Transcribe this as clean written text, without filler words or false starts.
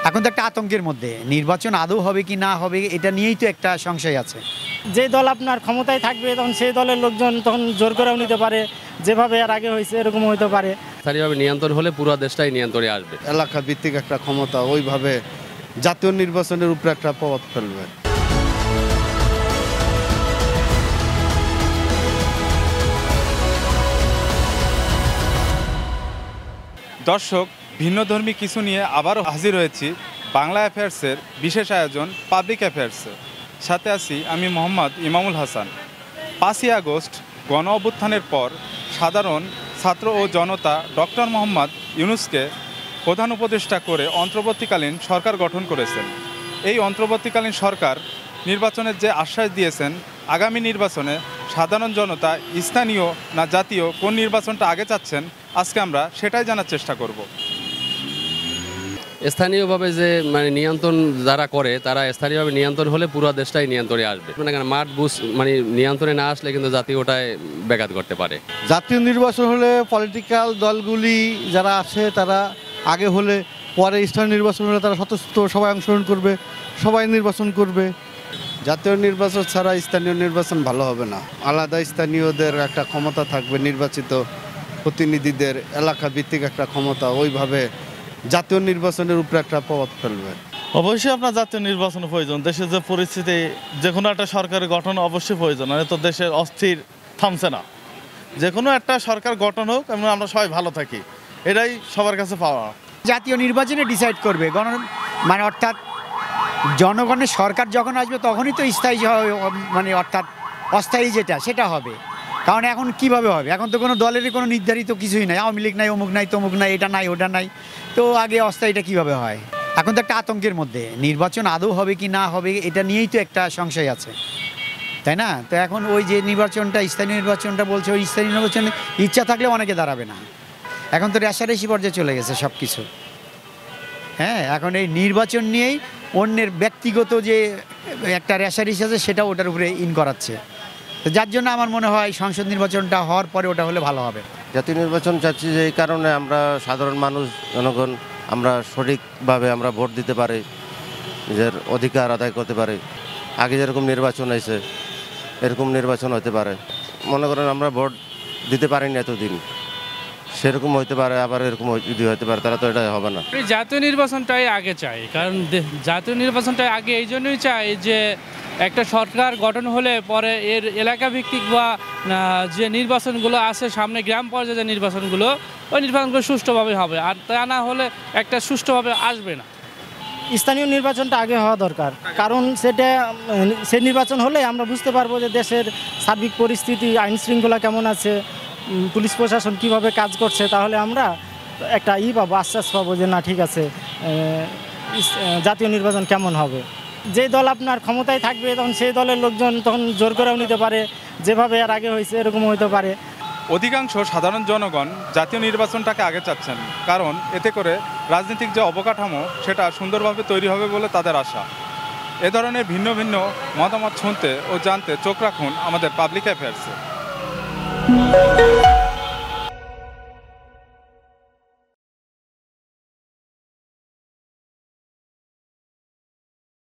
এখন তো একটা আতঙ্কের মধ্যে, নির্বাচন আদৌ হবে কি না হবে এটা নিয়েই তো একটা সংশয় আছে। যে দল আপনার ক্ষমতায় থাকবে তখন সেই দলের লোকজন তখন জোর করেও নিতে পারে, যেভাবে এর আগে হয়েছে এরকম হতে পারে। স্থানীয়ভাবে নিয়ন্ত্রণ হলে পুরো দেশটাই নিয়ন্ত্রণে আসবে। এলাকা ভিত্তিক একটা ক্ষমতা ওইভাবে জাতীয় নির্বাচনের উপরে একটা প্রভাব ফেলবে। দর্শক, ভিন্নধর্মী কিছু নিয়ে আবারও হাজির হয়েছি বাংলা অ্যাফেয়ার্সের বিশেষ আয়োজন পাবলিক অ্যাফেয়ার্সে। সাথে আছি আমি মোহাম্মদ ইমামুল হাসান। 5ই আগস্ট গণ অভ্যুত্থানের পর সাধারণ ছাত্র ও জনতা ডক্টর মোহাম্মদ ইউনূসকে প্রধান উপদেষ্টা করে অন্তর্বর্তীকালীন সরকার গঠন করেছেন। এই অন্তর্বর্তীকালীন সরকার নির্বাচনের যে আশ্বাস দিয়েছেন, আগামী নির্বাচনে সাধারণ জনতা স্থানীয় না জাতীয় কোন নির্বাচনটা আগে চাচ্ছেন, আজকে আমরা সেটাই জানার চেষ্টা করব। স্থানীয়ভাবে যে নিয়ন্ত্রণ যারা করে তারা স্থানীয়ভাবে নিয়ন্ত্রণ হলে পুরো দেশটাই নিয়ন্ত্রণে আসবে। মাঠ বুঝ নিয়ন্ত্রণে না আসলে কিন্তু জাতীয়টায় ব্যাঘাত করতে পারে। জাতীয় নির্বাচন হলে পলিটিক্যাল দলগুলি যারা আছে তারা আগে হলে, পরে স্থানীয় নির্বাচন হলে তারা স্বতঃস্ফূর্ত সবাই অংশগ্রহণ করবে, সবাই নির্বাচন করবে। জাতীয় নির্বাচন ছাড়া স্থানীয় নির্বাচন ভালো হবে না। আলাদা স্থানীয়দের একটা ক্ষমতা থাকবে, নির্বাচিত প্রতিনিধিদের এলাকা ভিত্তিক একটা ক্ষমতা ওইভাবে জাতীয় নির্বাচনের উপরে একটা প্রভাব ফেলবে। অবশ্যই আপনার জাতীয় নির্বাচনের প্রয়োজন। দেশের যে পরিস্থিতি, যে কোনো একটা সরকারের গঠন অবশ্যই প্রয়োজন, তো দেশের অস্থির থামছে না। যে কোনো একটা সরকার গঠন হোক এবং আমরা সবাই ভালো থাকি, এটাই সবার কাছে পাওয়া। জাতীয় নির্বাচনে ডিসাইড করবে অর্থাৎ জনগণের সরকার যখন আসবে তখনই তো স্থায়ী অর্থাৎ অস্থায়ী যেটা সেটা হবে। কারণ এখন কিভাবে হবে, এখন তো কোনো দলেরই কোনো নির্ধারিত কিছুই নাই, আওয়ামী লীগ নাই, অমুক নাই, তমুক নাই, এটা নাই, ওটা নাই, তো আগে অস্থায়ীটা কিভাবে হয়। এখন তো একটা আতঙ্কের মধ্যে, নির্বাচন আদৌ হবে কি না হবে এটা নিয়েই তো একটা সংশয় আছে, তাই না? তো এখন ওই যে নির্বাচনটা, স্থানীয় নির্বাচনটা বলছে, ওই স্থানীয় নির্বাচনে ইচ্ছা থাকলে অনেকে দাঁড়াবে না। এখন তো রেষারেষি পর্যায়ে চলে গেছে সব কিছু। হ্যাঁ, এখন এই নির্বাচন নিয়েই অন্যের ব্যক্তিগত যে একটা রেষারেষি আছে সেটা ওটার উপরে করাচ্ছে। তো যার জন্য আমার মনে হয় সংসদ নির্বাচনটা হওয়ার পরে ওটা হলে ভালো হবে। জাতীয় নির্বাচন চাচ্ছি যে এই কারণে আমরা সাধারণ মানুষ, জনগণ আমরা সঠিকভাবে আমরা ভোট দিতে পারি, নিজের অধিকার আদায় করতে পারি। আগে যেরকম নির্বাচন হয়েছে এরকম নির্বাচন হতে পারে। মনে করেন আমরা ভোট দিতে পারিনি এতদিন, সেরকম হইতে পারে, আবার এরকম যদি হতে পারে, তারা তো এটা হবে না। জাতীয় নির্বাচনটাই আগে চাই, কারণ জাতীয় নির্বাচনটাই আগে এই জন্যই চাই যে একটা সরকার গঠন হলে পরে এর এলাকা ভিত্তিক বা যে নির্বাচনগুলো আছে সামনে, গ্রাম পর্যায়ে যে নির্বাচনগুলো, ওই নির্বাচনগুলো সুষ্ঠুভাবে হবে, আর তা না হলে একটা সুষ্ঠুভাবে আসবে না। স্থানীয় নির্বাচনটা আগে হওয়া দরকার, কারণ সেই নির্বাচন হলে আমরা বুঝতে পারবো যে দেশের সার্বিক পরিস্থিতি, আইন শৃঙ্খলা কেমন আছে, পুলিশ প্রশাসন কিভাবে কাজ করছে। তাহলে আমরা একটা পাবো, আশ্বাস পাবো যে না ঠিক আছে, জাতীয় নির্বাচন কেমন হবে। যে দল আপনার ক্ষমতায় থাকবে তখন সেই দলের লোকজন তখন জোর করেও নিতে পারে, যেভাবে এর আগে হয়েছে এরকম হতে পারে। অধিকাংশ সাধারণ জনগণ জাতীয় নির্বাচনটাকে আগে চাচ্ছেন, কারণ এতে করে রাজনৈতিক যে অবকাঠামো সেটা সুন্দরভাবে তৈরি হবে বলে তাদের আশা। এ ধরনের ভিন্ন ভিন্ন মতামত শুনতে ও জানতে চোখ রাখুন আমাদের পাবলিক অ্যাফেয়ার্সে।